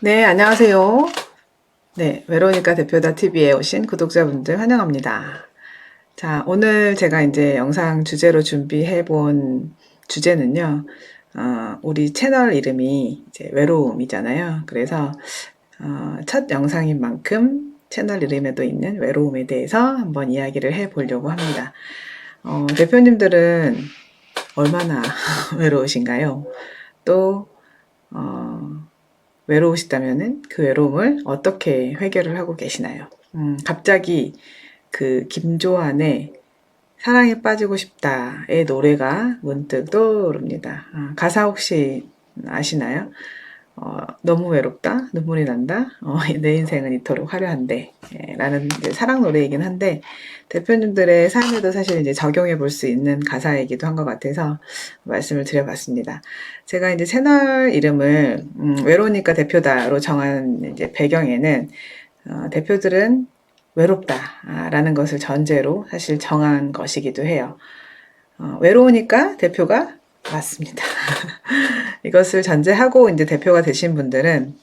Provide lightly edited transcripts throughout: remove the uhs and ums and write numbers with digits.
네, 안녕하세요. 네, 외로우니까 대표다 TV에 오신 구독자분들 환영합니다. 자, 오늘 제가 이제 영상 주제로 준비해 본 주제는요, 우리 채널 이름이 이제 외로움이잖아요. 그래서, 첫 영상인 만큼 채널 이름에도 있는 외로움에 대해서 한번 이야기를 해 보려고 합니다. 대표님들은 얼마나 외로우신가요? 또, 외로우시다면은 그 외로움을 어떻게 해결을 하고 계시나요? 갑자기 그 김조한의 사랑에 빠지고 싶다의 노래가 문득 떠오릅니다. 가사 혹시 아시나요? 너무 외롭다, 눈물이 난다, 내 인생은 이토록 화려한데, 라는 이제 사랑 노래이긴 한데, 대표님들의 삶에도 사실 이제 적용해 볼 수 있는 가사이기도 한 것 같아서 말씀을 드려봤습니다. 제가 이제 채널 이름을, 외로우니까 대표다로 정한 이제 배경에는, 대표들은 외롭다라는 것을 전제로 사실 정한 것이기도 해요. 외로우니까 대표가 맞습니다. 이것을 전제하고 이제 대표가 되신 분들은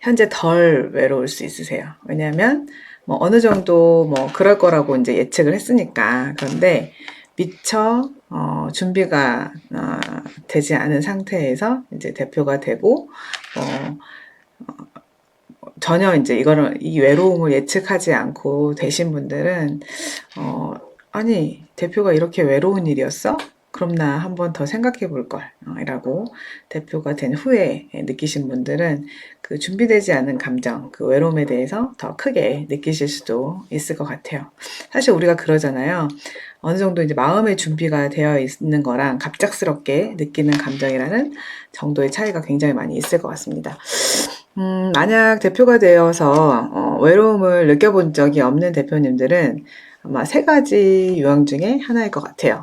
현재 덜 외로울 수 있으세요. 왜냐하면 뭐 어느 정도 뭐 그럴 거라고 이제 예측을 했으니까. 그런데 미처 준비가 되지 않은 상태에서 이제 대표가 되고 전혀 이제 이 외로움을 예측하지 않고 되신 분들은 아니 대표가 이렇게 외로운 일이었어? 그럼 나 한번 더 생각해 볼 걸. 이라고 대표가 된 후에 느끼신 분들은 그 준비되지 않은 감정, 그 외로움에 대해서 더 크게 느끼실 수도 있을 것 같아요. 사실 우리가 그러잖아요. 어느 정도 이제 마음의 준비가 되어 있는 거랑 갑작스럽게 느끼는 감정이라는 정도의 차이가 굉장히 많이 있을 것 같습니다. 만약 대표가 되어서 외로움을 느껴본 적이 없는 대표님들은 아마 세 가지 유형 중에 하나일 것 같아요.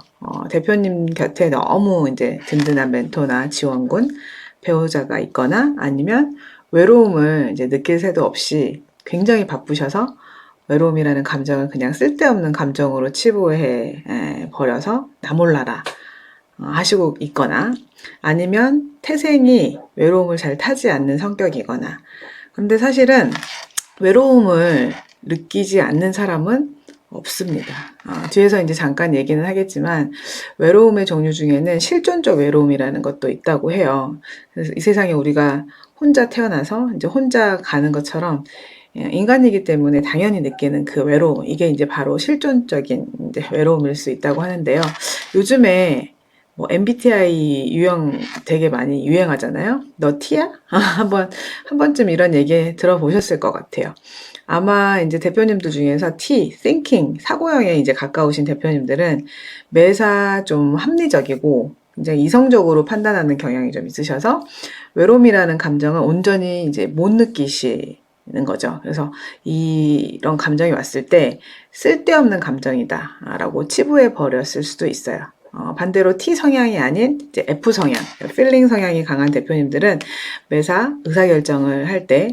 대표님 곁에 너무 이제 든든한 멘토나 지원군, 배우자가 있거나 아니면 외로움을 이제 느낄 새도 없이 굉장히 바쁘셔서 외로움이라는 감정을 그냥 쓸데없는 감정으로 치부해 버려서 나 몰라라 하시고 있거나 아니면 태생이 외로움을 잘 타지 않는 성격이거나 근데 사실은 외로움을 느끼지 않는 사람은 없습니다. 뒤에서 이제 잠깐 얘기는 하겠지만 외로움의 종류 중에는 실존적 외로움이라는 것도 있다고 해요. 그래서 이 세상에 우리가 혼자 태어나서 이제 혼자 가는 것처럼 인간이기 때문에 당연히 느끼는 그 외로움 이게 이제 바로 실존적인 이제 외로움일 수 있다고 하는데요. 요즘에 뭐 MBTI 유형 되게 많이 유행하잖아요. 너 T야? 한 번쯤 이런 얘기 들어보셨을 것 같아요. 아마 이제 대표님들 중에서 T, Thinking, 사고형에 이제 가까우신 대표님들은 매사 좀 합리적이고 굉장히 이성적으로 판단하는 경향이 좀 있으셔서 외로움이라는 감정을 온전히 이제 못 느끼시는 거죠. 그래서 이런 감정이 왔을 때 쓸데없는 감정이다라고 치부해 버렸을 수도 있어요. 반대로 T 성향이 아닌 이제 F 성향, 필링 성향이 강한 대표님들은 매사 의사결정을 할 때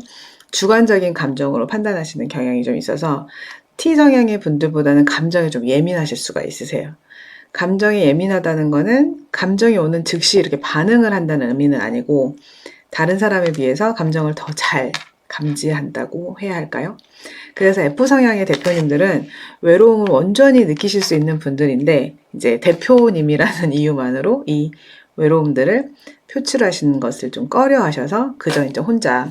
주관적인 감정으로 판단하시는 경향이 좀 있어서 T 성향의 분들보다는 감정에 좀 예민하실 수가 있으세요. 감정이 예민하다는 거는 감정이 오는 즉시 이렇게 반응을 한다는 의미는 아니고 다른 사람에 비해서 감정을 더 잘 감지한다고 해야 할까요? 그래서 F 성향의 대표님들은 외로움을 온전히 느끼실 수 있는 분들인데 이제 대표님이라는 이유만으로 이 외로움들을 표출하시는 것을 좀 꺼려 하셔서 그저 이제 혼자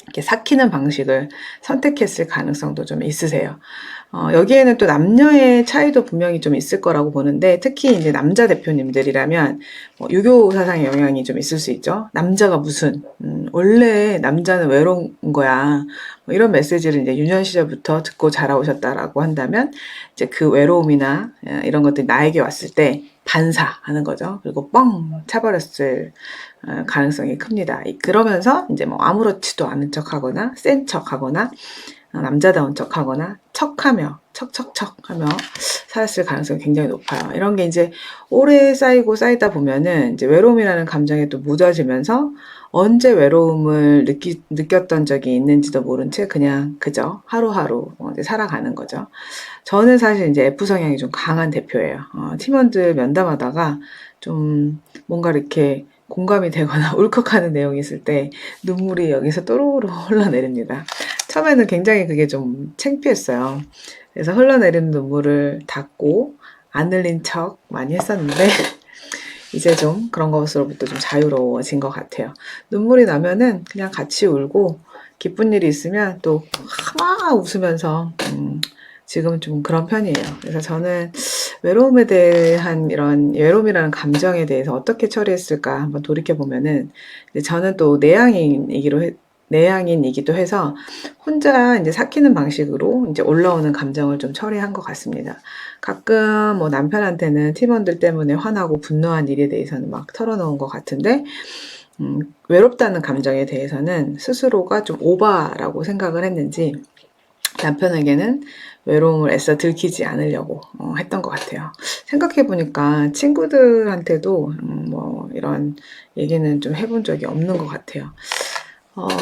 이렇게 삭히는 방식을 선택했을 가능성도 좀 있으세요. 여기에는 또 남녀의 차이도 분명히 좀 있을 거라고 보는데 특히 이제 남자 대표님들이라면 유교 사상의 영향이 좀 있을 수 있죠. 남자가 무슨 원래 남자는 외로운 거야. 뭐 이런 메시지를 이제 유년 시절부터 듣고 자라오셨다라고 한다면 이제 그 외로움이나 이런 것들이 나에게 왔을 때 반사하는 거죠. 그리고 뻥 차버렸을 가능성이 큽니다. 그러면서 이제 뭐 아무렇지도 않은 척하거나 센 척하거나 남자다운 척하거나 척하며 척척척하며 살았을 가능성이 굉장히 높아요. 이런 게 이제 오래 쌓이고 쌓이다 보면은 이제 외로움이라는 감정에 또 묻어지면서 언제 외로움을 느꼈던 적이 있는지도 모른 채 그냥 그저 하루하루 이제 살아가는 거죠. 저는 사실 이제 F 성향이 좀 강한 대표예요. 팀원들 면담하다가 좀 뭔가 이렇게 공감이 되거나 울컥하는 내용이 있을 때 눈물이 여기서 또로로 흘러내립니다. 처음에는 굉장히 그게 좀 창피했어요. 그래서 흘러내리는 눈물을 닦고 안 흘린 척 많이 했었는데 이제 좀 그런 것으로부터 좀 자유로워진 것 같아요. 눈물이 나면은 그냥 같이 울고 기쁜 일이 있으면 또 막 웃으면서 지금은 좀 그런 편이에요. 그래서 저는 외로움에 대한 이런 외로움이라는 감정에 대해서 어떻게 처리했을까 한번 돌이켜 보면은 저는 또 내향인이기도 해서 혼자 이제 삭히는 방식으로 이제 올라오는 감정을 좀 처리한 것 같습니다. 가끔 뭐 남편한테는 팀원들 때문에 화나고 분노한 일에 대해서는 막 털어놓은 것 같은데 외롭다는 감정에 대해서는 스스로가 좀 오바라고 생각을 했는지 남편에게는 외로움을 애써 들키지 않으려고 했던 것 같아요. 생각해보니까 친구들한테도 뭐 이런 얘기는 좀 해본 적이 없는 것 같아요.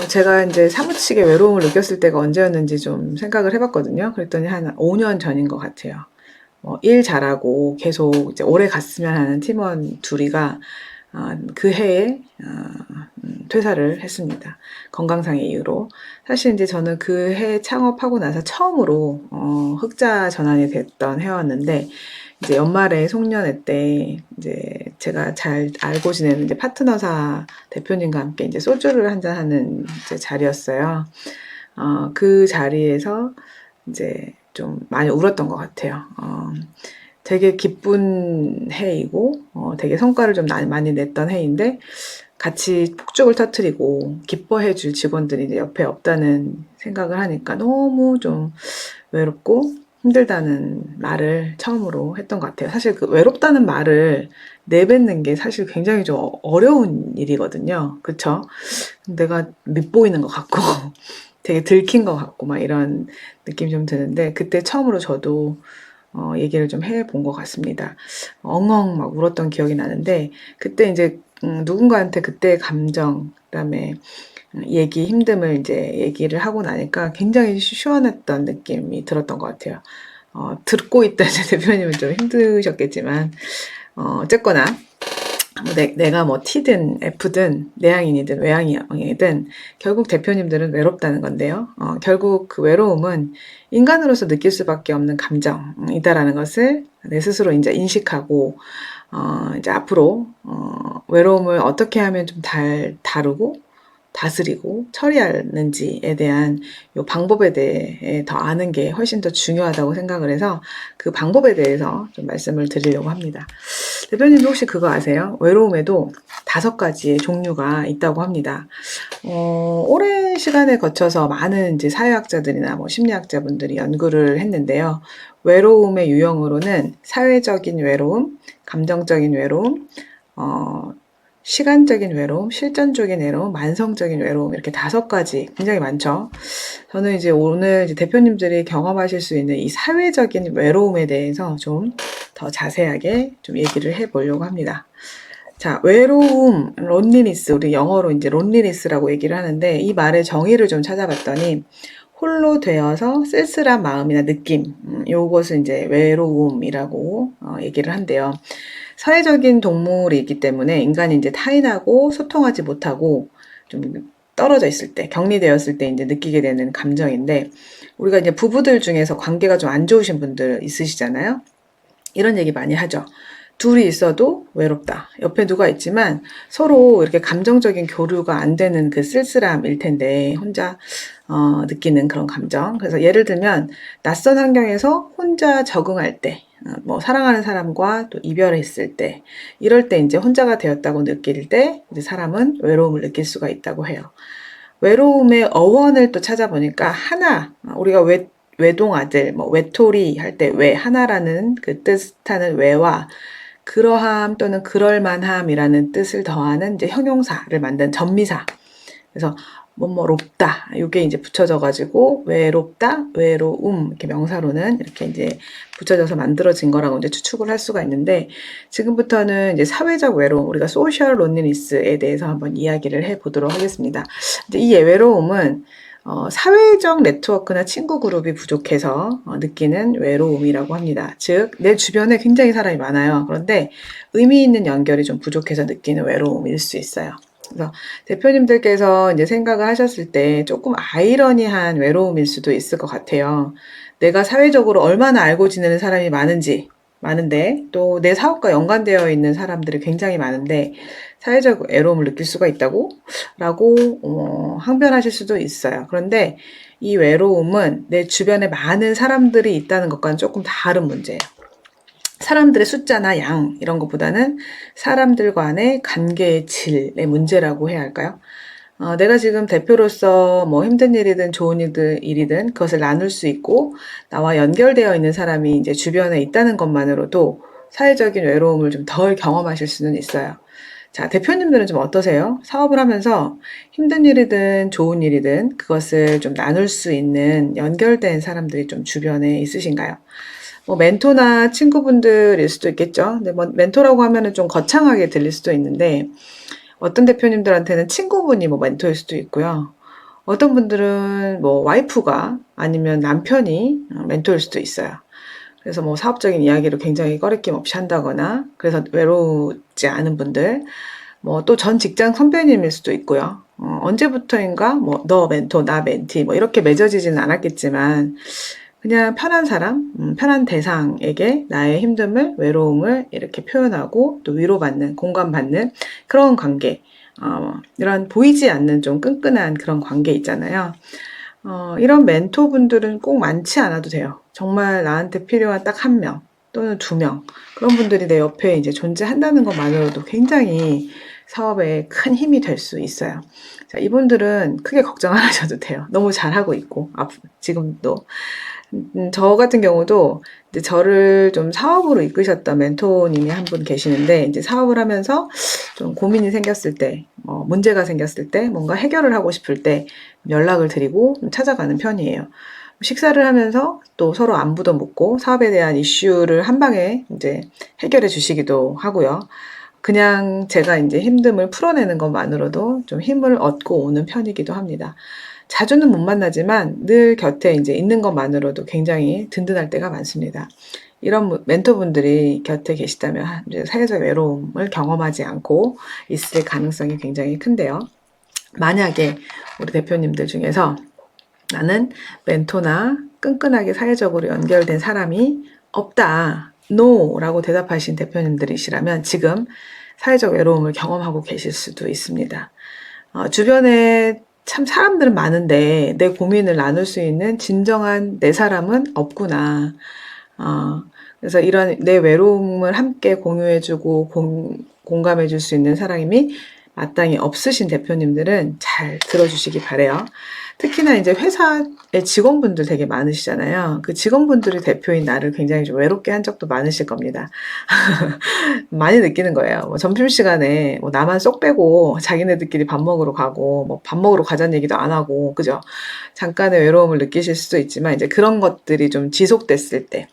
제가 이제 사무치게 외로움을 느꼈을 때가 언제였는지 좀 생각을 해봤거든요. 그랬더니 한 5년 전인 것 같아요. 일 잘하고 계속 이제 오래 갔으면 하는 팀원 둘이가 그 해에 퇴사를 했습니다. 건강상의 이유로. 사실 이제 저는 그 해 창업하고 나서 처음으로 흑자 전환이 됐던 해였는데 이제 연말에 송년회 때 이제 제가 잘 알고 지내는 이제 파트너사 대표님과 함께 이제 소주를 한잔하는 이제 자리였어요. 그 자리에서 이제 좀 많이 울었던 것 같아요. 되게 기쁜 해이고 되게 성과를 좀 많이 냈던 해인데 같이 폭죽을 터뜨리고 기뻐해 줄 직원들이 이제 옆에 없다는 생각을 하니까 너무 좀 외롭고 힘들다는 말을 처음으로 했던 것 같아요. 사실 그 외롭다는 말을 내뱉는 게 사실 굉장히 좀 어려운 일이거든요. 그쵸? 내가 밉보이는 것 같고 되게 들킨 것 같고 막 이런 느낌이 좀 드는데 그때 처음으로 저도 얘기를 좀 해본 것 같습니다. 엉엉 막 울었던 기억이 나는데 그때 이제 누군가한테 그때 감정 그다음에 얘기 힘듦을 이제 얘기를 하고 나니까 굉장히 시원했던 느낌이 들었던 것 같아요. 듣고 있던 제 대표님은 좀 힘드셨겠지만 어쨌거나 내가 뭐 T든 F든 내향인이든 외향인이든 결국 대표님들은 외롭다는 건데요. 결국 그 외로움은 인간으로서 느낄 수밖에 없는 감정이다라는 것을 내 스스로 이제 인식하고 이제 앞으로 외로움을 어떻게 하면 좀 다루고 다스리고 처리하는지에 대한 요 방법에 대해 더 아는 게 훨씬 더 중요하다고 생각을 해서 그 방법에 대해서 좀 말씀을 드리려고 합니다. 대표님도 혹시 그거 아세요? 외로움에도 5가지의 종류가 있다고 합니다. 오랜 시간에 거쳐서 많은 이제 사회학자들이나 뭐 심리학자분들이 연구를 했는데요. 외로움의 유형으로는 사회적인 외로움, 감정적인 외로움, 시간적인 외로움, 실전적인 외로움, 만성적인 외로움 이렇게 5가지 굉장히 많죠. 저는 이제 오늘 이제 대표님들이 경험하실 수 있는 이 사회적인 외로움에 대해서 좀 더 자세하게 좀 얘기를 해보려고 합니다. 자, 외로움, 론리니스, 우리 영어로 이제 론리니스라고 얘기를 하는데 이 말의 정의를 좀 찾아봤더니 홀로 되어서 쓸쓸한 마음이나 느낌, 요것을 이제 외로움이라고 얘기를 한대요. 사회적인 동물이기 때문에 인간이 이제 타인하고 소통하지 못하고 좀 떨어져 있을 때, 격리되었을 때 이제 느끼게 되는 감정인데, 우리가 이제 부부들 중에서 관계가 좀 안 좋으신 분들 있으시잖아요. 이런 얘기 많이 하죠. 둘이 있어도 외롭다. 옆에 누가 있지만 서로 이렇게 감정적인 교류가 안 되는 그 쓸쓸함일 텐데, 혼자 느끼는 그런 감정. 그래서 예를 들면 낯선 환경에서 혼자 적응할 때, 뭐 사랑하는 사람과 또 이별했을 때, 이럴 때 이제 혼자가 되었다고 느낄 때 이제 사람은 외로움을 느낄 수가 있다고 해요. 외로움의 어원을 또 찾아보니까 하나, 우리가 외동아들, 뭐 외톨이 할 때 외, 하나라는 그 뜻하는 외와 그러함 또는 그럴만함이라는 뜻을 더하는 이제 형용사를 만든 전미사. 그래서 뭐뭐롭다 이게 이제 붙여져 가지고 외롭다, 외로움 이렇게 명사로는 이렇게 이제 붙여져서 만들어진 거라고 이제 추측을 할 수가 있는데 지금부터는 이제 사회적 외로움 우리가 소셜 론리니스에 대해서 한번 이야기를 해 보도록 하겠습니다. 이제 이 외로움은 사회적 네트워크나 친구 그룹이 부족해서 느끼는 외로움이라고 합니다. 즉, 내 주변에 굉장히 사람이 많아요. 그런데 의미 있는 연결이 좀 부족해서 느끼는 외로움일 수 있어요. 그래서 대표님들께서 이제 생각을 하셨을 때 조금 아이러니한 외로움일 수도 있을 것 같아요. 내가 사회적으로 얼마나 알고 지내는 사람이 많은데 또 내 사업과 연관되어 있는 사람들이 굉장히 많은데 사회적 외로움을 느낄 수가 있다고? 라고 항변하실 수도 있어요. 그런데 이 외로움은 내 주변에 많은 사람들이 있다는 것과는 조금 다른 문제예요. 사람들의 숫자나 양 이런 것보다는 사람들 간의 관계의 질의 문제라고 해야 할까요? 내가 지금 대표로서 뭐 힘든 일이든 좋은 일이든 그것을 나눌 수 있고 나와 연결되어 있는 사람이 이제 주변에 있다는 것만으로도 사회적인 외로움을 좀 덜 경험하실 수는 있어요. 자, 대표님들은 좀 어떠세요? 사업을 하면서 힘든 일이든 좋은 일이든 그것을 좀 나눌 수 있는 연결된 사람들이 좀 주변에 있으신가요? 뭐 멘토나 친구분들일 수도 있겠죠. 근데 뭐 멘토라고 하면은 좀 거창하게 들릴 수도 있는데 어떤 대표님들한테는 친구분이 뭐 멘토일 수도 있고요. 어떤 분들은 뭐 와이프가 아니면 남편이 멘토일 수도 있어요. 그래서 뭐 사업적인 이야기를 굉장히 꺼리낌 없이 한다거나 그래서 외롭지 않은 분들 뭐 또 전 직장 선배님일 수도 있고요. 언제부터인가 뭐 너 멘토 나 멘티 뭐 이렇게 맺어지지는 않았겠지만 그냥 편한 사람, 편한 대상에게 나의 힘듦을, 외로움을 이렇게 표현하고 또 위로받는, 공감받는 그런 관계. 이런 보이지 않는 좀 끈끈한 그런 관계 있잖아요. 이런 멘토분들은 꼭 많지 않아도 돼요. 정말 나한테 필요한 딱 한 명 또는 두 명. 그런 분들이 내 옆에 이제 존재한다는 것만으로도 굉장히 사업에 큰 힘이 될 수 있어요. 자, 이분들은 크게 걱정 안 하셔도 돼요. 너무 잘하고 있고, 지금도. 저 같은 경우도 이제 저를 좀 사업으로 이끄셨던 멘토님이 한 분 계시는데, 이제 사업을 하면서 좀 고민이 생겼을 때, 문제가 생겼을 때, 뭔가 해결을 하고 싶을 때 연락을 드리고 찾아가는 편이에요. 식사를 하면서 또 서로 안부도 묻고 사업에 대한 이슈를 한 방에 이제 해결해 주시기도 하고요. 그냥 제가 이제 힘듦을 풀어내는 것만으로도 좀 힘을 얻고 오는 편이기도 합니다. 자주는 못 만나지만 늘 곁에 이제 있는 것만으로도 굉장히 든든할 때가 많습니다. 이런 멘토분들이 곁에 계시다면 이제 사회적 외로움을 경험하지 않고 있을 가능성이 굉장히 큰데요. 만약에 우리 대표님들 중에서 나는 멘토나 끈끈하게 사회적으로 연결된 사람이 없다. No 라고 대답하신 대표님들이시라면 지금 사회적 외로움을 경험하고 계실 수도 있습니다. 주변에 참 사람들은 많은데 내 고민을 나눌 수 있는 진정한 내 사람은 없구나. 그래서 이런 내 외로움을 함께 공유해주고 공감해줄 수 있는 사람이 마땅히 없으신 대표님들은 잘 들어주시기 바래요. 특히나 이제 회사의 직원분들 되게 많으시잖아요. 그 직원분들이 대표인 나를 굉장히 좀 외롭게 한 적도 많으실 겁니다. 많이 느끼는 거예요. 뭐 점심시간에 뭐 나만 쏙 빼고 자기네들끼리 밥 먹으러 가고 뭐 밥 먹으러 가자는 얘기도 안 하고 그죠? 잠깐의 외로움을 느끼실 수도 있지만 이제 그런 것들이 좀 지속됐을 때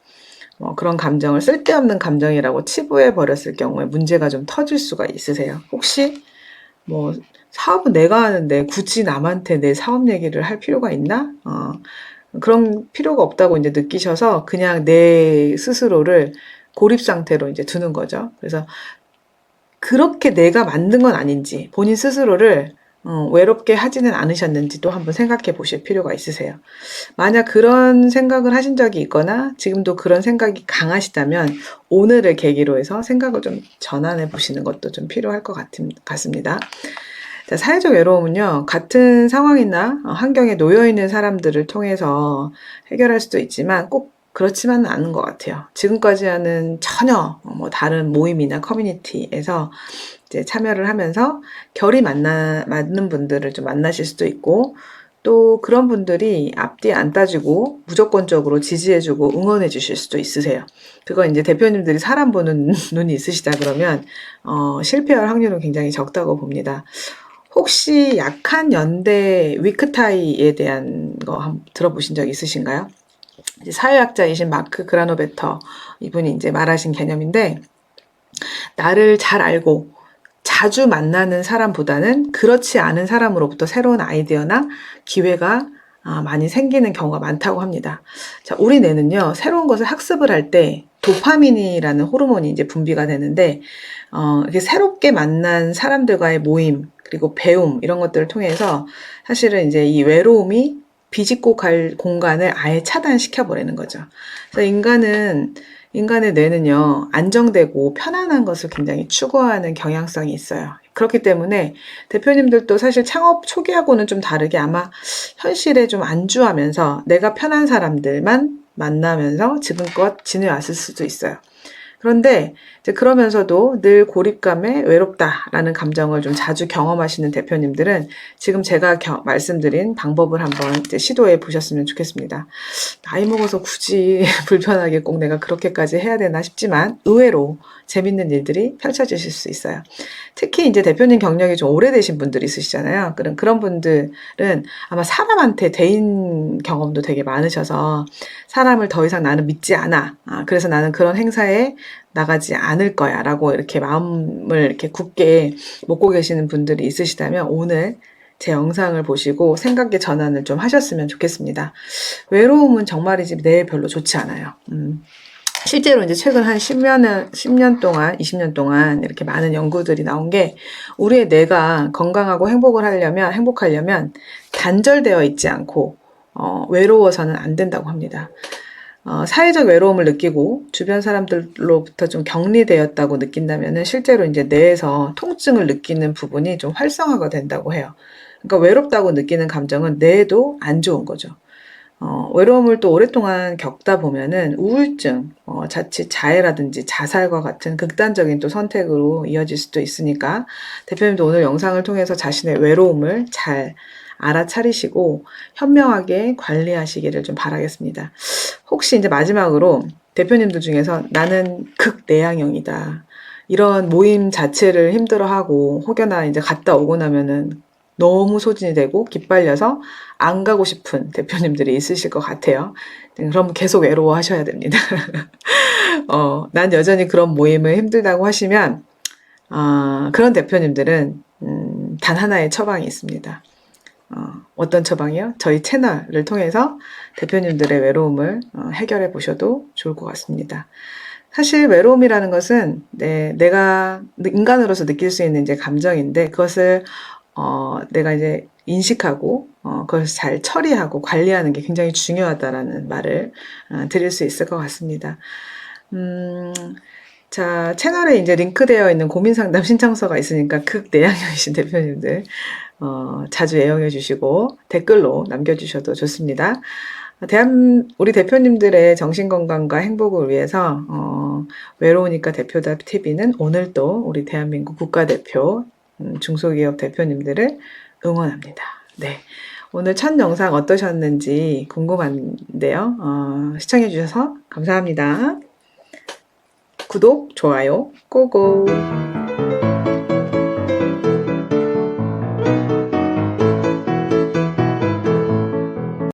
그런 감정을 쓸데없는 감정이라고 치부해 버렸을 경우에 문제가 좀 터질 수가 있으세요. 혹시 뭐 사업은 내가 하는데 굳이 남한테 내 사업 얘기를 할 필요가 있나? 그런 필요가 없다고 이제 느끼셔서 그냥 내 스스로를 고립 상태로 이제 두는 거죠. 그래서 그렇게 내가 만든 건 아닌지 본인 스스로를 외롭게 하지는 않으셨는지 또 한번 생각해 보실 필요가 있으세요. 만약 그런 생각을 하신 적이 있거나 지금도 그런 생각이 강하시다면 오늘을 계기로 해서 생각을 좀 전환해 보시는 것도 좀 필요할 것 같습니다. 자, 사회적 외로움은요, 같은 상황이나 환경에 놓여 있는 사람들을 통해서 해결할 수도 있지만 꼭 그렇지만은 않은 것 같아요. 지금까지와는 전혀 뭐 다른 모임이나 커뮤니티에서 이제 참여를 하면서 결이 맞는 분들을 좀 만나실 수도 있고 또 그런 분들이 앞뒤 안 따지고 무조건적으로 지지해주고 응원해주실 수도 있으세요. 그거 이제 대표님들이 사람 보는 눈이 있으시다 그러면 실패할 확률은 굉장히 적다고 봅니다. 혹시 약한 연대 위크타이에 대한 거 들어보신 적 있으신가요? 이제 사회학자이신 마크 그라노베터 이분이 이제 말하신 개념인데 나를 잘 알고 자주 만나는 사람보다는 그렇지 않은 사람으로부터 새로운 아이디어나 기회가 많이 생기는 경우가 많다고 합니다. 자, 우리 뇌는요, 새로운 것을 학습을 할 때 도파민이라는 호르몬이 이제 분비가 되는데, 이렇게 새롭게 만난 사람들과의 모임, 그리고 배움, 이런 것들을 통해서 사실은 이제 이 외로움이 비집고 갈 공간을 아예 차단시켜버리는 거죠. 그래서 인간의 뇌는요, 안정되고 편안한 것을 굉장히 추구하는 경향성이 있어요. 그렇기 때문에 대표님들도 사실 창업 초기하고는 좀 다르게 아마 현실에 좀 안주하면서 내가 편한 사람들만 만나면서 지금껏 지내왔을 수도 있어요. 그런데 이제 그러면서도 늘 고립감에 외롭다라는 감정을 좀 자주 경험하시는 대표님들은 지금 제가 말씀드린 방법을 한번 이제 시도해 보셨으면 좋겠습니다. 나이 먹어서 굳이 불편하게 꼭 내가 그렇게까지 해야 되나 싶지만 의외로 재밌는 일들이 펼쳐지실 수 있어요. 특히 이제 대표님 경력이 좀 오래되신 분들이 있으시잖아요. 그런 분들은 아마 사람한테 대인 경험도 되게 많으셔서 사람을 더 이상 나는 믿지 않아. 그래서 나는 그런 행사에 나가지 않을 거야. 라고 이렇게 마음을 이렇게 굳게 먹고 계시는 분들이 있으시다면 오늘 제 영상을 보시고 생각의 전환을 좀 하셨으면 좋겠습니다. 외로움은 정말이지 뇌에 별로 좋지 않아요. 실제로 이제 최근 한 10년 동안, 20년 동안 이렇게 많은 연구들이 나온 게 우리의 뇌가 건강하고 행복하려면 단절되어 있지 않고, 외로워서는 안 된다고 합니다. 사회적 외로움을 느끼고 주변 사람들로부터 좀 격리되었다고 느낀다면은 실제로 이제 뇌에서 통증을 느끼는 부분이 좀 활성화가 된다고 해요. 그러니까 외롭다고 느끼는 감정은 뇌에도 안 좋은 거죠. 외로움을 또 오랫동안 겪다 보면은 우울증, 자칫 자해라든지 자살과 같은 극단적인 또 선택으로 이어질 수도 있으니까 대표님도 오늘 영상을 통해서 자신의 외로움을 잘 알아차리시고 현명하게 관리하시기를 좀 바라겠습니다. 혹시 이제 마지막으로 대표님들 중에서 나는 극내향형이다. 이런 모임 자체를 힘들어하고 혹여나 이제 갔다 오고 나면은 너무 소진이 되고 기빨려서 안 가고 싶은 대표님들이 있으실 것 같아요. 그럼 계속 외로워하셔야 됩니다. 난 여전히 그런 모임을 힘들다고 하시면 그런 대표님들은 단 하나의 처방이 있습니다. 어떤 처방이요? 저희 채널을 통해서 대표님들의 외로움을 해결해 보셔도 좋을 것 같습니다. 사실 외로움이라는 것은 내가 인간으로서 느낄 수 있는 이제 감정인데 그것을 내가 이제 인식하고 그것을 잘 처리하고 관리하는 게 굉장히 중요하다라는 말을 드릴 수 있을 것 같습니다. 자, 채널에 이제 링크되어 있는 고민 상담 신청서가 있으니까 극내향형이신 대표님들 자주 애용해 주시고 댓글로 남겨주셔도 좋습니다. 우리 대표님들의 정신건강과 행복을 위해서 외로우니까 대표다 TV는 오늘도 우리 대한민국 국가대표 중소기업 대표님들을 응원합니다. 네. 오늘 첫 영상 어떠셨는지 궁금한데요. 시청해 주셔서 감사합니다. 구독, 좋아요, 고고!